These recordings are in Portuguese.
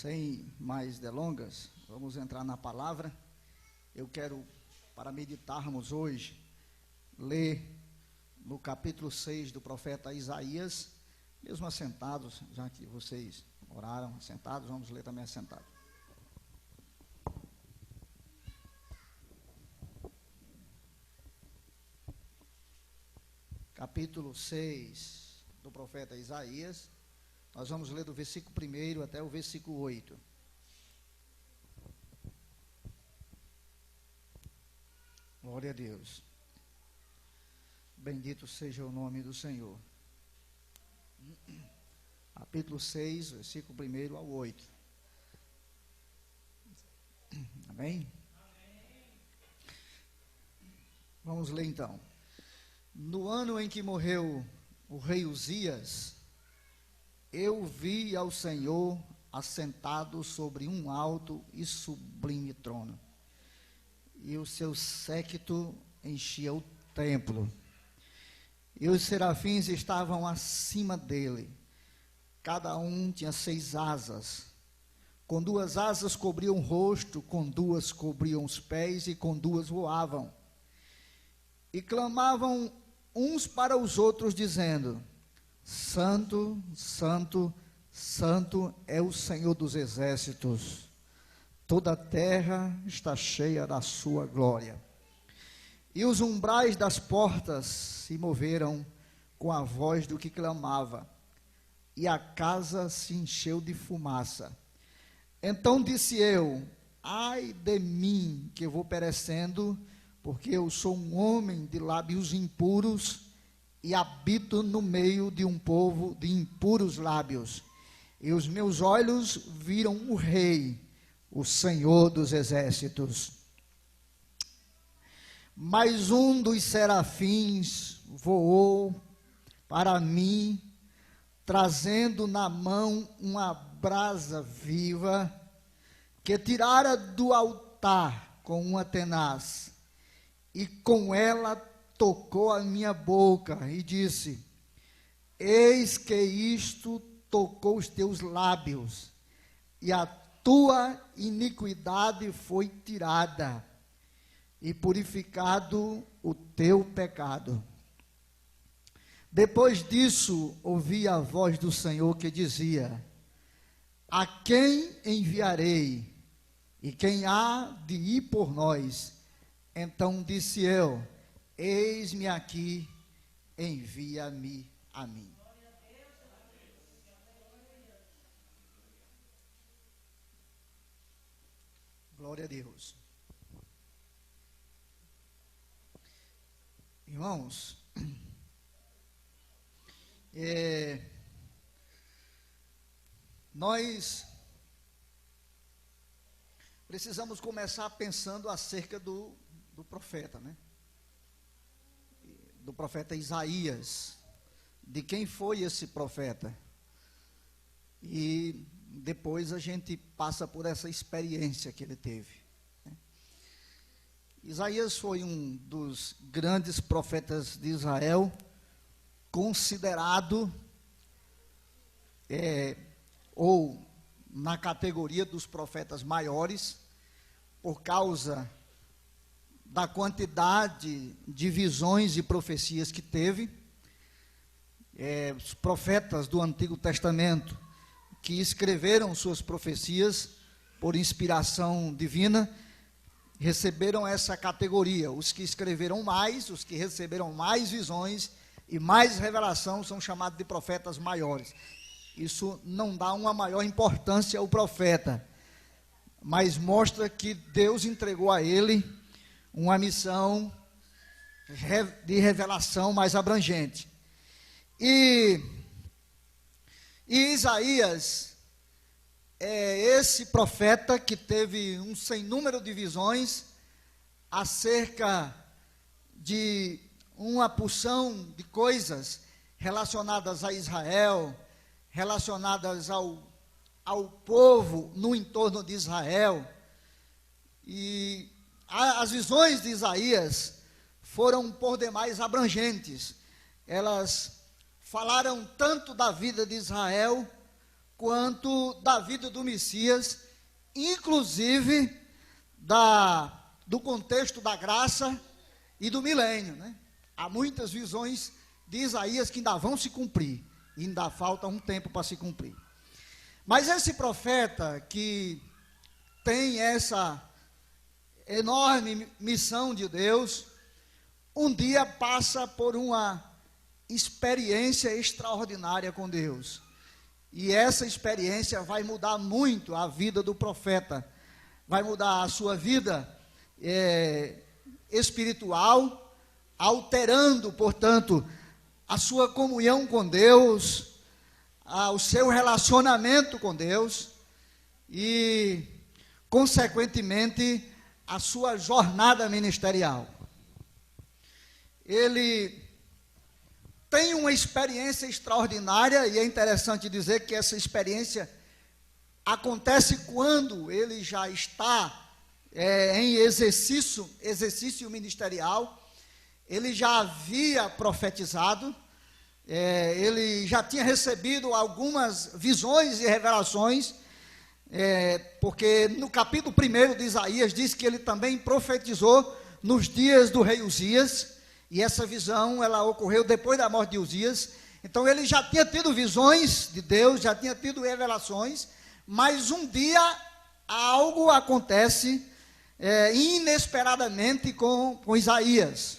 Sem mais delongas, vamos entrar na palavra. Eu quero, para meditarmos hoje, ler no capítulo 6 do profeta Isaías, mesmo assentados, já que vocês oraram assentados, vamos ler também assentados. Capítulo 6 do profeta Isaías, nós vamos ler do versículo 1 até o versículo 8. Glória a Deus. Bendito seja o nome do Senhor. Capítulo 6, versículo 1 ao 8. Amém? Vamos ler então. No ano em que morreu o rei Uzias, eu vi ao Senhor assentado sobre um alto e sublime trono, e o seu séquito enchia o templo, e os serafins estavam acima dele, cada um tinha 6 asas, com 2 asas cobriam o rosto, com 2 cobriam os pés, e com 2 voavam, e clamavam uns para os outros, dizendo: Santo, Santo, Santo é o Senhor dos exércitos, toda a terra está cheia da sua glória. E os umbrais das portas se moveram com a voz do que clamava, e a casa se encheu de fumaça. Então disse eu: ai de mim, que eu vou perecendo, porque eu sou um homem de lábios impuros, e habito no meio de um povo de impuros lábios, e os meus olhos viram o Rei, o Senhor dos exércitos. Mas um dos serafins voou para mim, trazendo na mão uma brasa viva, que tirara do altar com uma tenaz, e com ela tocou a minha boca e disse: eis que isto tocou os teus lábios, e a tua iniquidade foi tirada, e purificado o teu pecado. Depois disso, ouvi a voz do Senhor que dizia: a quem enviarei? E quem há de ir por nós? Então disse eu: eis-me aqui, envia-me a mim. Glória a Deus. Irmãos, nós precisamos começar pensando acerca do profeta, né? Do profeta Isaías, de quem foi esse profeta, e depois a gente passa por essa experiência que ele teve, né? Isaías foi um dos grandes profetas de Israel, considerado, ou na categoria dos profetas maiores, por causa da quantidade de visões e profecias que teve. Os profetas do Antigo Testamento, que escreveram suas profecias por inspiração divina, receberam essa categoria. Os que escreveram mais, os que receberam mais visões e mais revelação, são chamados de profetas maiores. Isso não dá uma maior importância ao profeta, mas mostra que Deus entregou a ele uma missão de revelação mais abrangente. E Isaías é esse profeta que teve um sem número de visões acerca de uma porção de coisas relacionadas a Israel, relacionadas ao povo no entorno de Israel. E as visões de Isaías foram por demais abrangentes. Elas falaram tanto da vida de Israel, quanto da vida do Messias, inclusive do contexto da graça e do milênio, né? Há muitas visões de Isaías que ainda vão se cumprir, e ainda falta um tempo para se cumprir. Mas esse profeta que tem essa enorme missão de Deus, um dia passa por uma experiência extraordinária com Deus. E essa experiência vai mudar muito a vida do profeta, vai mudar a sua vida espiritual, alterando, portanto, a sua comunhão com Deus, o seu relacionamento com Deus e, consequentemente, a sua jornada ministerial. Ele tem uma experiência extraordinária, e é interessante dizer que essa experiência acontece quando ele já está em exercício ministerial. Ele já havia profetizado, ele já tinha recebido algumas visões e revelações, porque no capítulo 1 de Isaías diz que ele também profetizou nos dias do rei Uzias, e essa visão ela ocorreu depois da morte de Uzias. Então ele já tinha tido visões de Deus, já tinha tido revelações, mas um dia algo acontece inesperadamente com Isaías.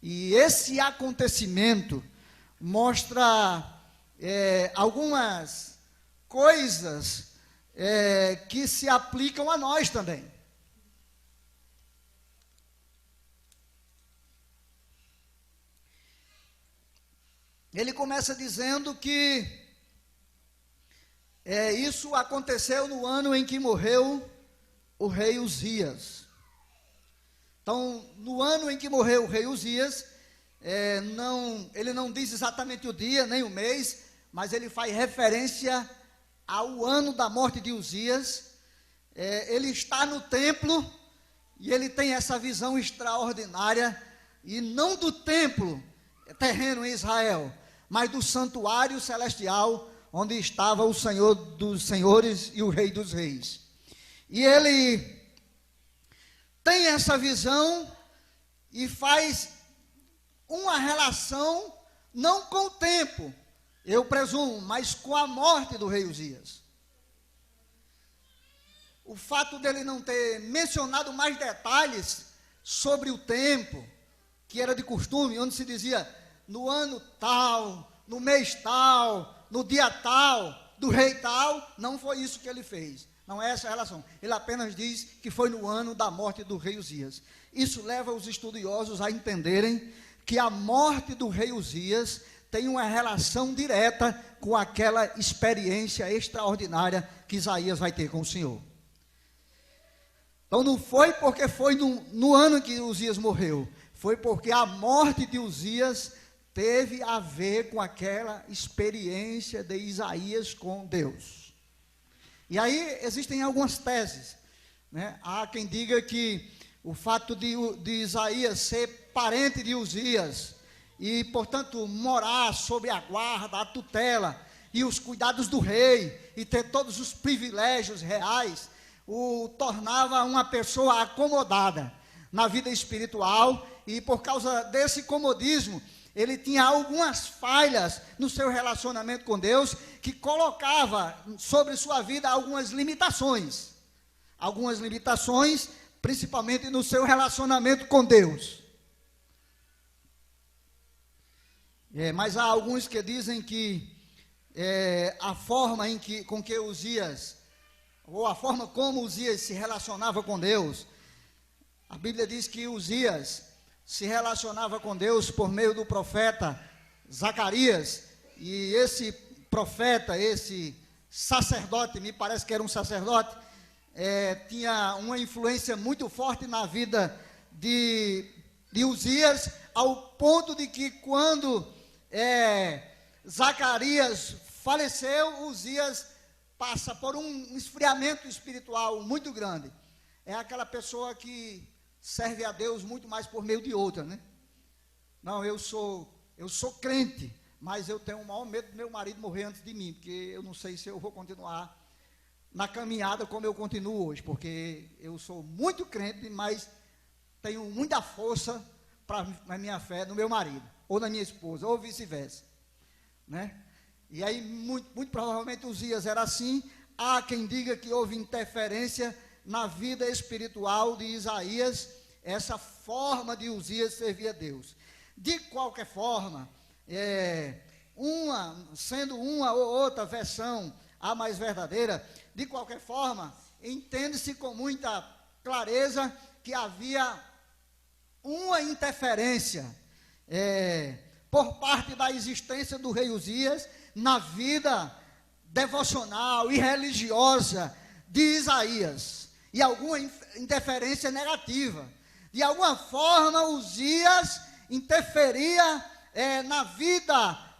E esse acontecimento mostra algumas coisas que se aplicam a nós também. Ele começa dizendo que isso aconteceu no ano em que morreu o rei Uzias. Então, no ano em que morreu o rei Uzias, ele não diz exatamente o dia, nem o mês, mas ele faz referência ao ano da morte de Uzias. Ele está no templo e ele tem essa visão extraordinária, e não do templo terreno em Israel, mas do santuário celestial, onde estava o Senhor dos senhores e o Rei dos reis. E ele tem essa visão e faz uma relação, não com o tempo, eu presumo, mas com a morte do rei Uzias. O fato dele não ter mencionado mais detalhes sobre o tempo, que era de costume, onde se dizia no ano tal, no mês tal, no dia tal, do rei tal, não foi isso que ele fez. Não é essa a relação. Ele apenas diz que foi no ano da morte do rei Uzias. Isso leva os estudiosos a entenderem que a morte do rei Uzias tem uma relação direta com aquela experiência extraordinária que Isaías vai ter com o Senhor. Então não foi porque foi no ano que Uzias morreu, foi porque a morte de Uzias teve a ver com aquela experiência de Isaías com Deus. E aí existem algumas teses, né? Há quem diga que o fato de Isaías ser parente de Uzias e, portanto, morar sob a guarda, a tutela e os cuidados do rei e ter todos os privilégios reais, o tornava uma pessoa acomodada na vida espiritual, e por causa desse comodismo, ele tinha algumas falhas no seu relacionamento com Deus, que colocava sobre sua vida algumas limitações, principalmente no seu relacionamento com Deus. Mas há alguns que dizem que a forma com que Uzias, ou a forma como Uzias se relacionava com Deus, a Bíblia diz que Uzias se relacionava com Deus por meio do profeta Zacarias, e esse profeta, esse sacerdote, me parece que era um sacerdote, tinha uma influência muito forte na vida de Uzias, ao ponto de que quando Zacarias faleceu, Uzias passa por um esfriamento espiritual muito grande. É aquela pessoa que serve a Deus muito mais por meio de outra, né? Não, eu sou crente, mas eu tenho o maior medo do meu marido morrer antes de mim, porque eu não sei se eu vou continuar na caminhada como eu continuo hoje, porque eu sou muito crente, mas tenho muita força para a minha fé no meu marido, ou na minha esposa, ou vice-versa, né? E aí, muito provavelmente, Uzias era assim. Há quem diga que houve interferência na vida espiritual de Isaías, essa forma de Uzias servir a Deus. De qualquer forma, sendo uma ou outra versão a mais verdadeira, de qualquer forma, entende-se com muita clareza que havia uma interferência por parte da existência do rei Uzias na vida devocional e religiosa de Isaías, e alguma interferência negativa. De alguma forma, Uzias interferia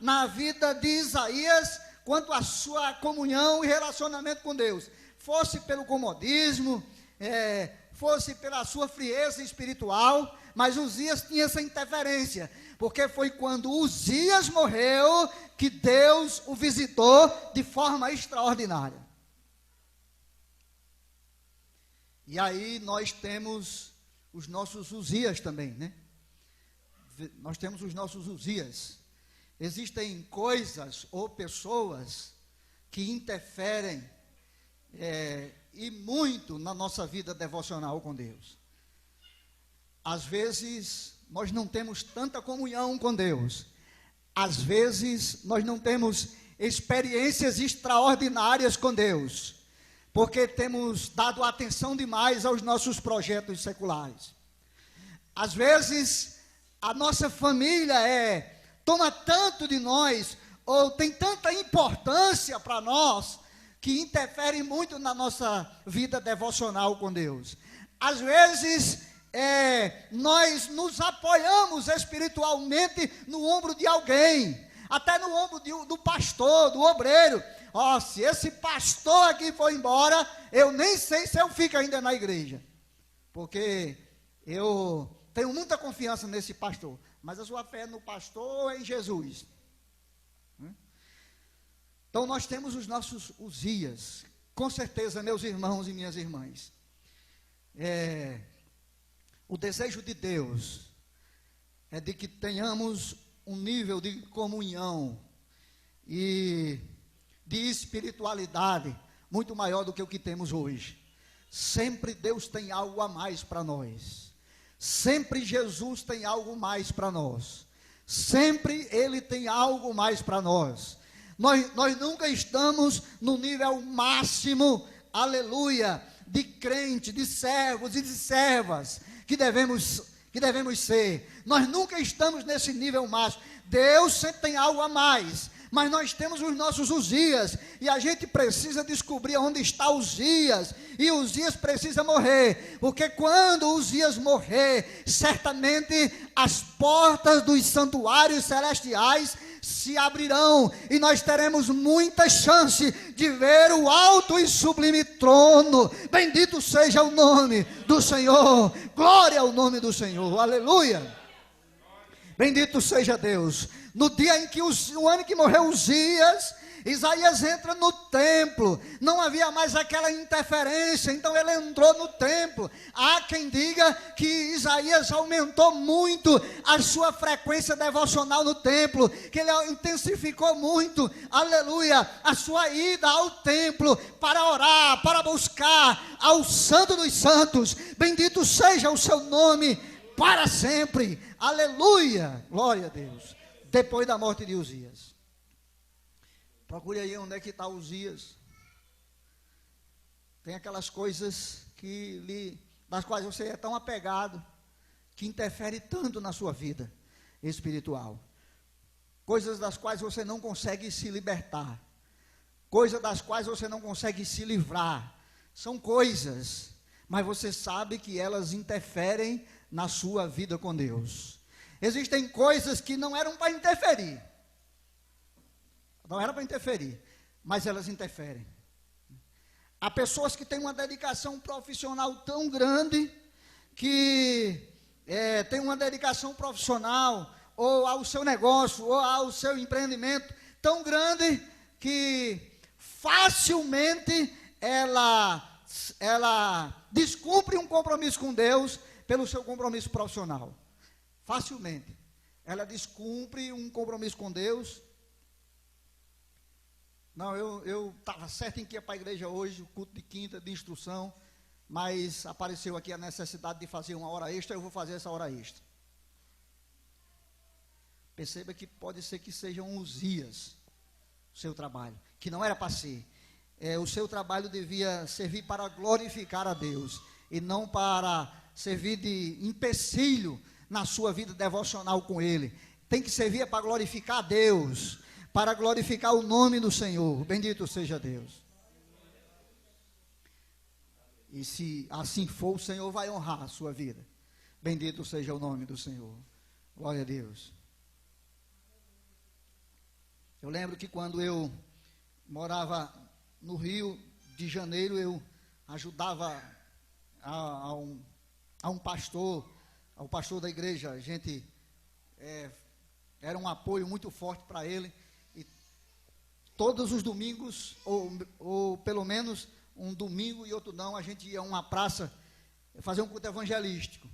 na vida de Isaías quanto à sua comunhão e relacionamento com Deus, fosse pelo comodismo, fosse pela sua frieza espiritual, mas Uzias tinha essa interferência, porque foi quando Uzias morreu que Deus o visitou de forma extraordinária. E aí nós temos os nossos Uzias também, né? Nós temos os nossos Uzias. Existem coisas ou pessoas que interferem e muito na nossa vida devocional com Deus. Às vezes nós não temos tanta comunhão com Deus. Às vezes nós não temos experiências extraordinárias com Deus, porque temos dado atenção demais aos nossos projetos seculares. Às vezes a nossa família toma tanto de nós, ou tem tanta importância para nós, que interfere muito na nossa vida devocional com Deus. Às vezes nós nos apoiamos espiritualmente no ombro de alguém, até no ombro do pastor, do obreiro. Se esse pastor aqui for embora, eu nem sei se eu fico ainda na igreja, porque eu tenho muita confiança nesse pastor, mas a sua fé é no pastor ou é em Jesus? Então nós temos os nossos Uzias, com certeza, meus irmãos e minhas irmãs. O desejo de Deus é de que tenhamos um nível de comunhão e de espiritualidade muito maior do que o que temos hoje. Sempre Deus tem algo a mais para nós. Sempre Jesus tem algo mais para nós. Sempre Ele tem algo mais para nós. Nós nunca estamos no nível máximo, aleluia, de crente, de servos e de servas que devemos ser. Nós nunca estamos nesse nível máximo. Deus sempre tem algo a mais, mas nós temos os nossos Uzias, e a gente precisa descobrir onde está Uzias, e Uzias precisa morrer, porque quando Uzias morrer, certamente as portas dos santuários celestiais se abrirão, e nós teremos muita chance de ver o alto e sublime trono. Bendito seja o nome do Senhor, glória ao nome do Senhor, aleluia. Bendito seja Deus. No dia em que o ano que morreu Uzias, Isaías entra no templo, não havia mais aquela interferência, então ele entrou no templo. Há quem diga que Isaías aumentou muito a sua frequência devocional no templo, que ele intensificou muito, aleluia, a sua ida ao templo para orar, para buscar ao Santo dos Santos. Bendito seja o seu nome para sempre, aleluia, glória a Deus. Depois da morte de Uzias, procure aí onde é que está Uzias. Tem aquelas coisas das quais você é tão apegado, que interfere tanto na sua vida espiritual, coisas das quais você não consegue se libertar, coisas das quais você não consegue se livrar. São coisas, mas você sabe que elas interferem na sua vida com Deus. Existem coisas que não eram para interferir, mas elas interferem. Há pessoas que têm uma dedicação profissional tão grande, que tem uma dedicação profissional, ou ao seu negócio, ou ao seu empreendimento, tão grande que facilmente ela descumpre um compromisso com Deus pelo seu compromisso profissional. Facilmente. Ela descumpre um compromisso com Deus. Não, eu estava certo em que ia para a igreja hoje, o culto de quinta, de instrução, mas apareceu aqui a necessidade de fazer uma hora extra, eu vou fazer essa hora extra. Perceba que pode ser que sejam Uzias, o seu trabalho, que não era para ser. O seu trabalho devia servir para glorificar a Deus, e não para servir de empecilho na sua vida devocional com Ele. Tem que servir para glorificar a Deus, para glorificar o nome do Senhor. Bendito seja Deus. E se assim for, o Senhor vai honrar a sua vida. Bendito seja o nome do Senhor. Glória a Deus. Eu lembro que quando eu morava no Rio de Janeiro, eu ajudava a um pastor, ao pastor da igreja. A gente era um apoio muito forte para ele. E todos os domingos, ou pelo menos um domingo e outro não, a gente ia a uma praça fazer um culto evangelístico.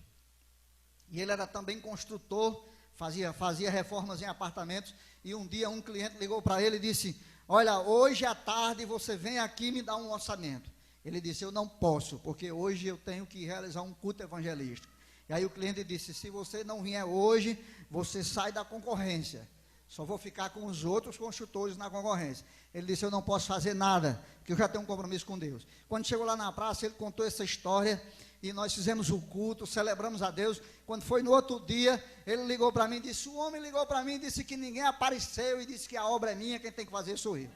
E ele era também construtor, fazia reformas em apartamentos. E um dia um cliente ligou para ele e disse: olha, hoje à tarde você vem aqui me dar um orçamento. Ele disse: eu não posso, porque hoje eu tenho que realizar um culto evangelístico. E aí o cliente disse: se você não vier hoje, você sai da concorrência. Só vou ficar com os outros construtores na concorrência. Ele disse: eu não posso fazer nada, porque eu já tenho um compromisso com Deus. Quando chegou lá na praça, ele contou essa história, e nós fizemos o culto, celebramos a Deus. Quando foi no outro dia, ele ligou para mim e disse: o homem ligou para mim e disse que ninguém apareceu, e disse que a obra é minha, quem tem que fazer sou eu.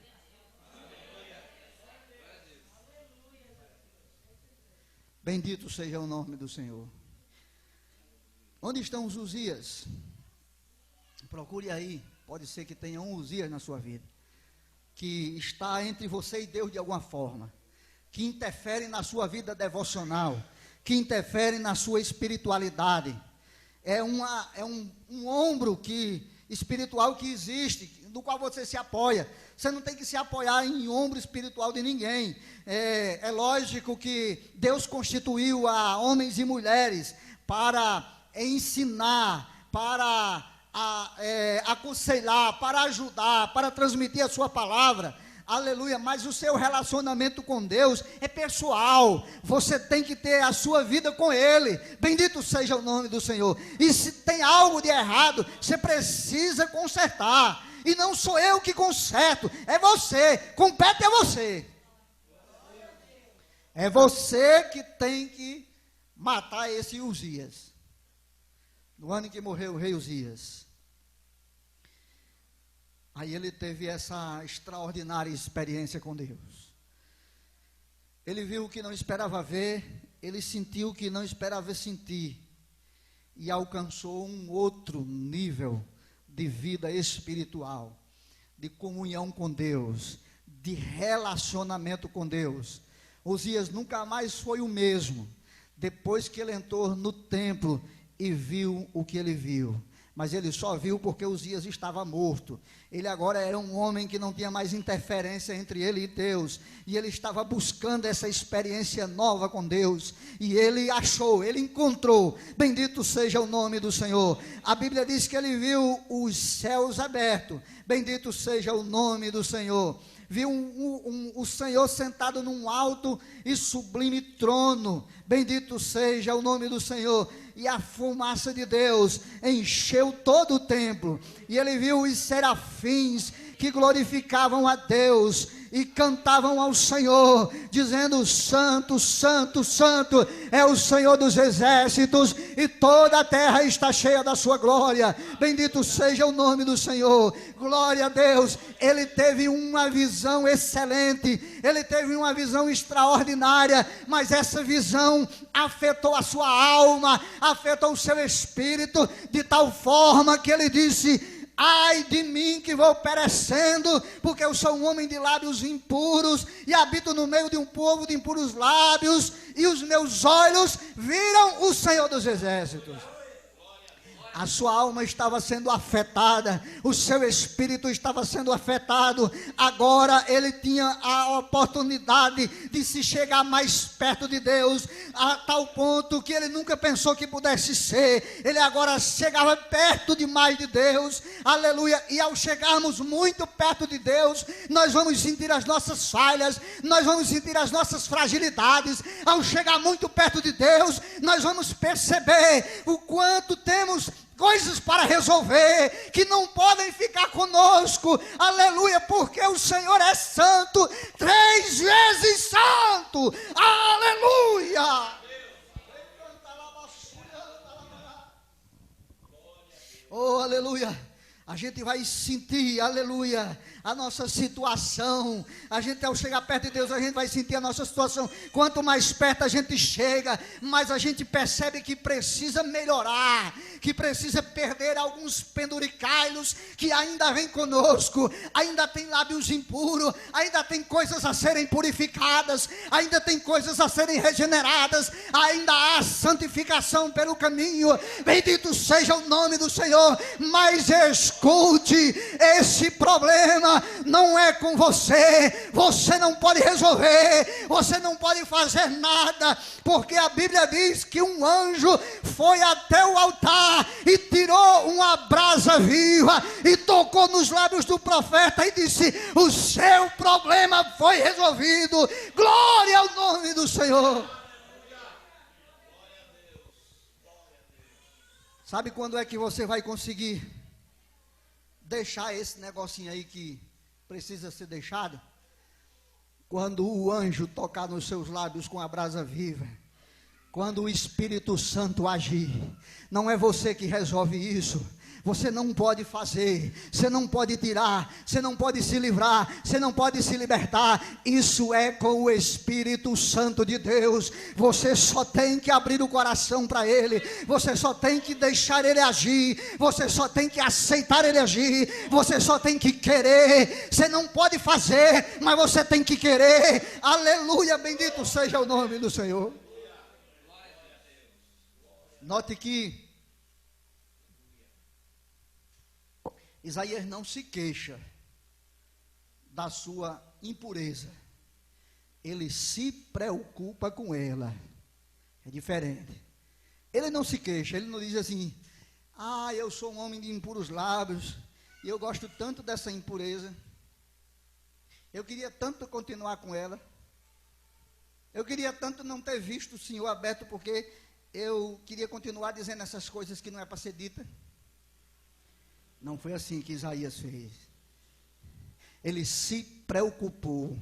Bendito seja o nome do Senhor. Onde estão os Uzias? Procure aí, pode ser que tenha um Uzias na sua vida, que está entre você e Deus de alguma forma, que interfere na sua vida devocional, que interfere na sua espiritualidade. É um ombro espiritual que existe, do qual você se apoia. Você não tem que se apoiar em ombro espiritual de ninguém. É lógico que Deus constituiu a homens e mulheres para ensinar, para aconselhar, para ajudar, para transmitir a sua palavra. Aleluia. Mas o seu relacionamento com Deus é pessoal. Você tem que ter a sua vida com Ele. Bendito seja o nome do Senhor. E se tem algo de errado, você precisa consertar. E não sou eu que conserto, é você. Compete a você. É você que tem que matar esse Uzias. No ano em que morreu o rei Uzias, aí ele teve essa extraordinária experiência com Deus. Ele viu o que não esperava ver, ele sentiu o que não esperava sentir, e alcançou um outro nível de vida espiritual, de comunhão com Deus, de relacionamento com Deus. Uzias nunca mais foi o mesmo, depois que ele entrou no templo e viu o que ele viu. Mas ele só viu porque Uzias estava morto. Ele agora era um homem que não tinha mais interferência entre ele e Deus, e ele estava buscando essa experiência nova com Deus, e ele achou, ele encontrou. Bendito seja o nome do Senhor. A Bíblia diz que ele viu os céus abertos. Bendito seja o nome do Senhor. Viu o Senhor sentado num alto e sublime trono. Bendito seja o nome do Senhor. E a fumaça de Deus encheu todo o templo. E ele viu os serafins que glorificavam a Deus e cantavam ao Senhor, dizendo: Santo, Santo, Santo é o Senhor dos exércitos, e toda a terra está cheia da sua glória. Bendito seja o nome do Senhor. Glória a Deus. Ele teve uma visão excelente, ele teve uma visão extraordinária, mas essa visão afetou a sua alma, afetou o seu espírito, de tal forma que ele disse: ai de mim que vou perecendo, porque eu sou um homem de lábios impuros, e habito no meio de um povo de impuros lábios, e os meus olhos viram o Senhor dos exércitos. A sua alma estava sendo afetada, o seu espírito estava sendo afetado. Agora ele tinha a oportunidade de se chegar mais perto de Deus, a tal ponto que ele nunca pensou que pudesse ser. Ele agora chegava perto demais de Deus, aleluia. E ao chegarmos muito perto de Deus, nós vamos sentir as nossas falhas, nós vamos sentir as nossas fragilidades. Ao chegar muito perto de Deus, nós vamos perceber o quanto temos coisas para resolver, que não podem ficar conosco, aleluia, porque o Senhor é santo, 3 vezes santo, aleluia. Oh, aleluia. A gente vai sentir, aleluia, a nossa situação. A gente, ao chegar perto de Deus, a gente vai sentir a nossa situação. Quanto mais perto a gente chega, mais a gente percebe que precisa melhorar, que precisa perder alguns penduricalhos que ainda vem conosco. Ainda tem lábios impuros, ainda tem coisas a serem purificadas, ainda tem coisas a serem regeneradas, ainda há santificação pelo caminho. Bendito seja o nome do Senhor. Mas escute, esse problema não é com você. Você não pode resolver, você não pode fazer nada, porque a Bíblia diz que um anjo foi até o altar e tirou uma brasa viva e tocou nos lábios do profeta e disse: o seu problema foi resolvido. Glória ao nome do Senhor. Sabe quando é que você vai conseguir deixar esse negocinho aí que precisa ser deixado? Quando o anjo tocar nos seus lábios com a brasa viva, quando o Espírito Santo agir. Não é você que resolve isso. Você não pode fazer, você não pode tirar, você não pode se livrar, você não pode se libertar. Isso é com o Espírito Santo de Deus. Você só tem que abrir o coração para Ele, você só tem que deixar Ele agir, você só tem que aceitar Ele agir, você só tem que querer. Você não pode fazer, mas você tem que querer. Aleluia, bendito seja o nome do Senhor. Note que Isaías não se queixa da sua impureza, ele se preocupa com ela. É diferente. Ele não se queixa, ele não diz assim: ah, eu sou um homem de impuros lábios, e eu gosto tanto dessa impureza, eu queria tanto continuar com ela, eu queria tanto não ter visto o Senhor aberto, porque eu queria continuar dizendo essas coisas que não é para ser dita. Não foi assim que Isaías fez. Ele se preocupou.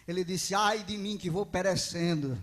Ele disse: ai de mim que vou perecendo.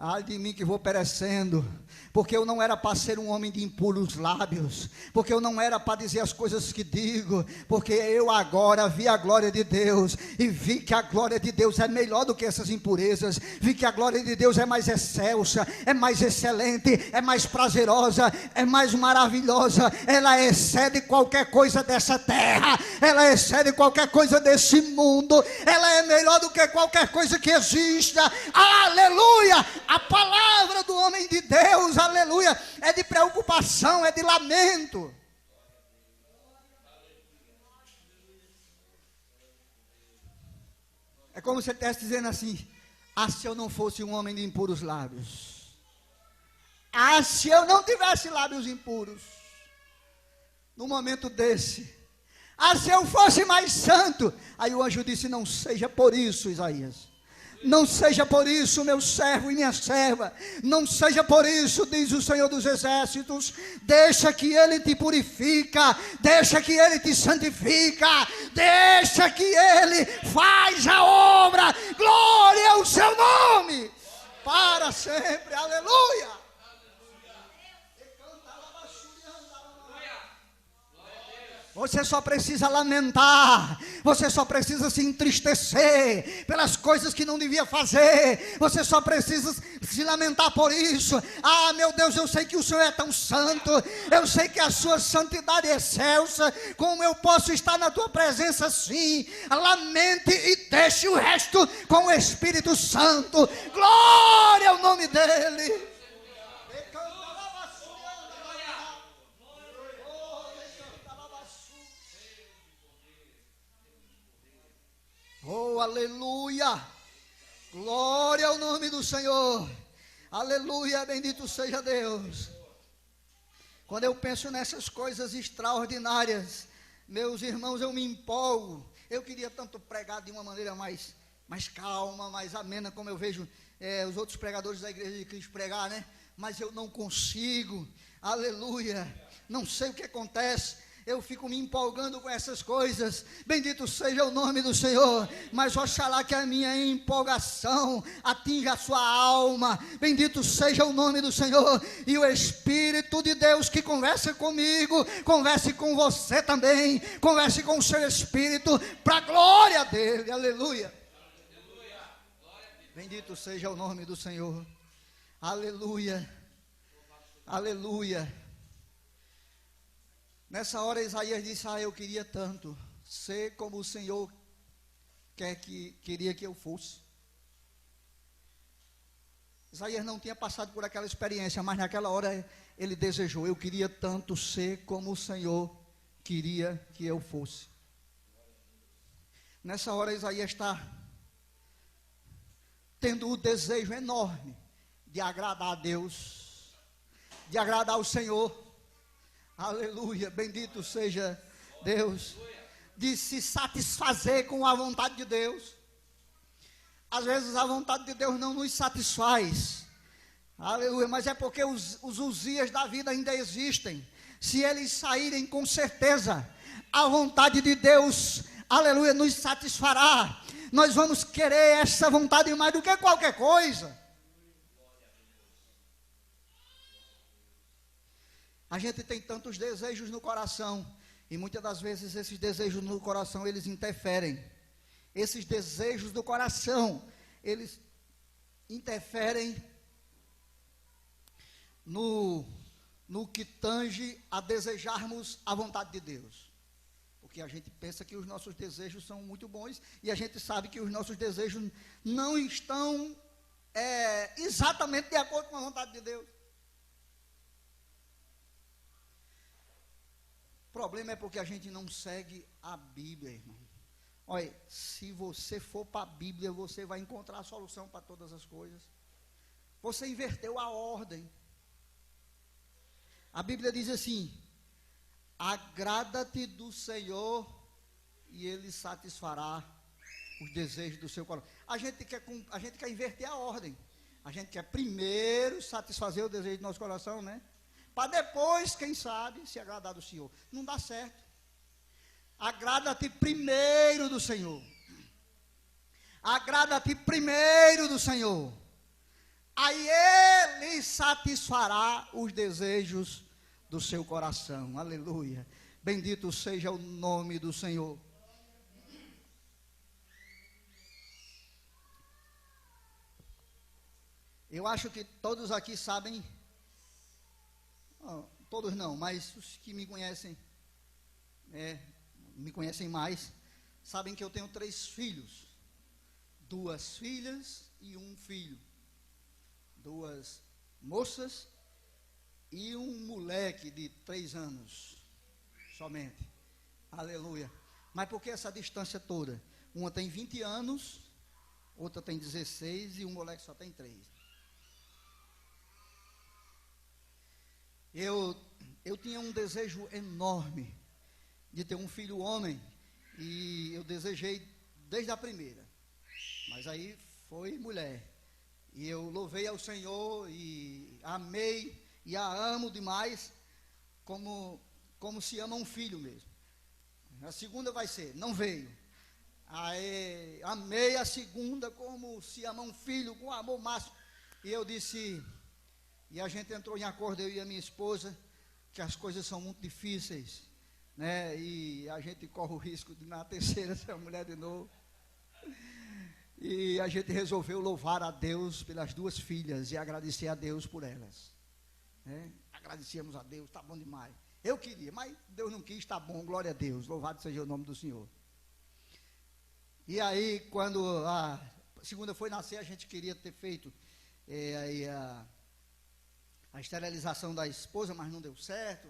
Ai de mim que vou perecendo, porque eu não era para ser um homem de impuros lábios, porque eu não era para dizer as coisas que digo, porque eu agora vi a glória de Deus, e vi que a glória de Deus é melhor do que essas impurezas, vi que a glória de Deus é mais excelsa, é mais excelente, é mais prazerosa, é mais maravilhosa, ela excede qualquer coisa dessa terra, ela excede qualquer coisa desse mundo, ela é melhor do que qualquer coisa que exista. Aleluia! A palavra do homem de Deus, aleluia, é de preocupação, é de lamento. É como se ele estivesse dizendo assim: ah, se eu não fosse um homem de impuros lábios, ah, se eu não tivesse lábios impuros, no momento desse, ah, se eu fosse mais santo. Aí o anjo disse: não seja por isso, Isaías. Não seja por isso, meu servo e minha serva, não seja por isso, diz o Senhor dos Exércitos. Deixa que Ele te purifica, deixa que Ele te santifica, deixa que Ele faz a obra. Glória ao seu nome, para sempre, aleluia. Você só precisa lamentar, você só precisa se entristecer pelas coisas que não devia fazer, você só precisa se lamentar por isso. Ah, meu Deus, eu sei que o Senhor é tão santo, eu sei que a sua santidade é excelsa, como eu posso estar na tua presença assim? Lamente e deixe o resto com o Espírito Santo. Glória ao nome dele. aleluia. Glória ao nome do Senhor. Aleluia, bendito seja Deus. Quando eu penso nessas coisas extraordinárias, meus irmãos, eu me empolgo. Eu queria tanto pregar de uma maneira mais calma, mais amena, como eu vejo os outros pregadores da Igreja de Cristo pregar, né? Mas eu não consigo. Aleluia. Não sei o que acontece. Eu fico me empolgando com essas coisas. Bendito seja o nome do Senhor. Mas oxalá que a minha empolgação atinja a sua alma. Bendito seja o nome do Senhor. E o Espírito de Deus que conversa comigo, converse com você também. Converse com o seu Espírito, para a glória dele. Aleluia. Bendito seja o nome do Senhor. Aleluia. Aleluia. Nessa hora Isaías disse: eu queria tanto ser como o Senhor queria que eu fosse. Isaías não tinha passado por aquela experiência, mas naquela hora ele desejou: eu queria tanto ser como o Senhor queria que eu fosse. Nessa hora Isaías está tendo o desejo enorme de agradar a Deus, de agradar ao Senhor. Aleluia, bendito seja Deus. De se satisfazer com a vontade de Deus. Às vezes a vontade de Deus não nos satisfaz. Aleluia, mas é porque os Uzias da vida ainda existem. Se eles saírem, com certeza a vontade de Deus, aleluia, nos satisfará. Nós vamos querer essa vontade mais do que qualquer coisa. A gente tem tantos desejos no coração, e muitas das vezes esses desejos no coração, eles interferem. Esses desejos do coração, eles interferem no que tange a desejarmos a vontade de Deus. Porque a gente pensa que os nossos desejos são muito bons, e a gente sabe que os nossos desejos não estão exatamente de acordo com a vontade de Deus. O problema é porque a gente não segue a Bíblia, irmão. Olha, se você for para a Bíblia, você vai encontrar a solução para todas as coisas. Você inverteu a ordem. A Bíblia diz assim: agrada-te do Senhor e Ele satisfará os desejos do seu coração. A gente quer inverter a ordem. A gente quer primeiro satisfazer o desejo do nosso coração, né? Para depois, quem sabe, se agradar do Senhor. Não dá certo. Agrada-te primeiro do Senhor. Agrada-te primeiro do Senhor. Aí Ele satisfará os desejos do seu coração. Aleluia. Bendito seja o nome do Senhor. Eu acho que todos aqui sabem. Todos não, mas os que me conhecem mais, sabem que eu tenho 3 filhos, 2 filhas e 1 filho, 2 moças e um moleque de 3 anos, somente. Aleluia. Mas por que essa distância toda? Uma tem 20 anos, outra tem 16 e um moleque só tem 3. Eu tinha um desejo enorme de ter um filho homem, e eu desejei desde a primeira, mas aí foi mulher, e eu louvei ao Senhor, e amei, e a amo demais, como se ama um filho mesmo. A segunda vai ser, não veio, aí amei a segunda como se ama um filho, com amor máximo, e eu disse... E a gente entrou em acordo, eu e a minha esposa, que as coisas são muito difíceis, né? E a gente corre o risco de na terceira ser a mulher de novo. E a gente resolveu louvar a Deus pelas 2 filhas e agradecer a Deus por elas, né? Agradecemos a Deus, está bom demais. Eu queria, mas Deus não quis, está bom, glória a Deus, louvado seja o nome do Senhor. E aí, quando a segunda foi nascer, a gente queria ter feito a esterilização da esposa, mas não deu certo,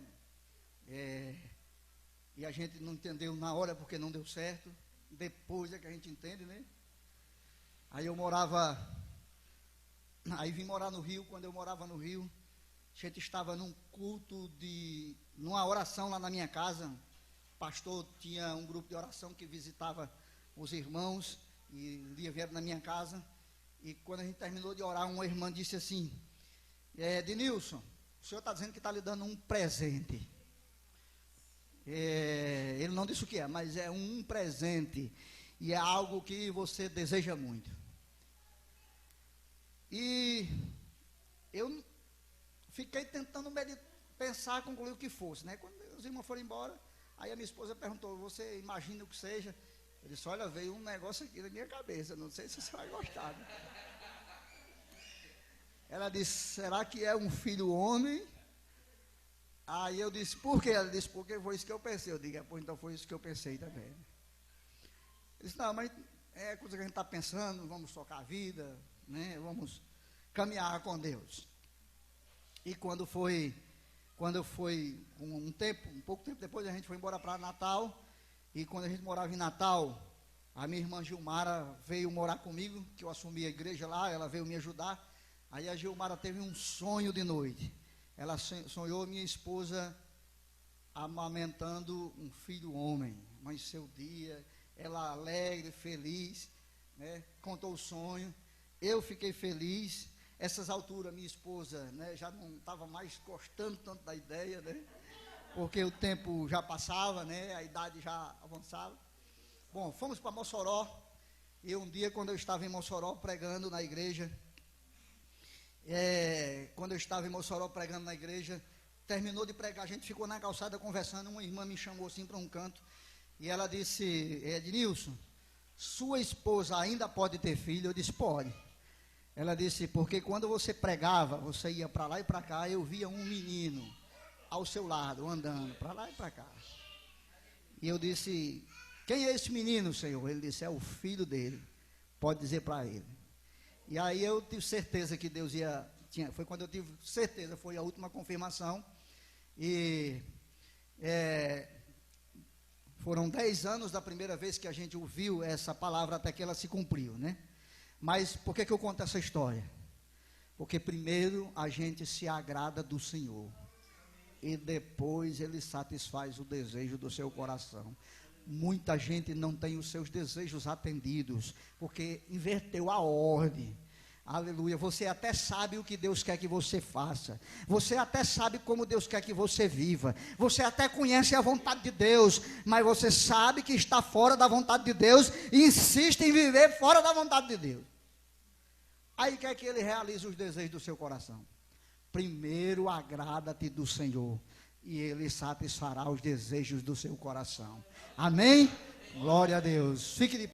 e a gente não entendeu na hora porque não deu certo, depois é que a gente entende, né? Aí vim morar no Rio. Quando eu morava no Rio, a gente estava num culto numa oração lá na minha casa. O pastor tinha um grupo de oração que visitava os irmãos, e um dia vieram na minha casa, e quando a gente terminou de orar, uma irmã disse assim: Denilson, o senhor está dizendo que está lhe dando um presente. Ele não disse o que é, mas é um presente, e é algo que você deseja muito. E eu fiquei tentando pensar, concluir o que fosse, né? Quando os irmãos foram embora, aí a minha esposa perguntou: você imagina o que seja? Eu disse: olha, veio um negócio aqui na minha cabeça, não sei se você vai gostar, né? Ela disse: será que é um filho homem? Aí eu disse: por quê? Ela disse: porque foi isso que eu pensei. Eu digo: pois então foi isso que eu pensei também. Eu disse: não, mas é coisa que a gente está pensando, vamos tocar a vida, né? Vamos caminhar com Deus. E quando foi um pouco tempo depois, a gente foi embora para Natal. E quando a gente morava em Natal, a minha irmã Gilmara veio morar comigo, que eu assumi a igreja lá, ela veio me ajudar. Aí a Gilmara teve um sonho de noite. Ela sonhou minha esposa amamentando um filho homem. Amanheceu o dia, ela alegre, feliz, né? Contou o sonho. Eu fiquei feliz. Essas alturas, minha esposa, né, já não estava mais gostando tanto da ideia, né? Porque o tempo já passava, né? A idade já avançava. Bom, fomos para Mossoró. E um dia, quando eu estava em Mossoró pregando na igreja, terminou de pregar, a gente ficou na calçada conversando. Uma irmã me chamou assim para um canto, e ela disse: Ednilson, sua esposa ainda pode ter filho? Eu disse: pode. Ela disse: porque quando você pregava, você ia para lá e para cá, eu via um menino ao seu lado, andando para lá e para cá. E eu disse: quem é esse menino, Senhor? Ele disse: é o filho dele, pode dizer para ele. E aí eu tive certeza que Deus foi quando eu tive certeza, foi a última confirmação. E foram 10 anos da primeira vez que a gente ouviu essa palavra até que ela se cumpriu, né? Mas por que eu conto essa história? Porque primeiro a gente se agrada do Senhor, e depois Ele satisfaz o desejo do seu coração. Muita gente não tem os seus desejos atendidos, porque inverteu a ordem. Aleluia. Você até sabe o que Deus quer que você faça, você até sabe como Deus quer que você viva, você até conhece a vontade de Deus, mas você sabe que está fora da vontade de Deus e insiste em viver fora da vontade de Deus. Aí quer que Ele realize os desejos do seu coração. Primeiro agrada-te do Senhor, e Ele satisfará os desejos do seu coração. Amém? Glória a Deus. Fique de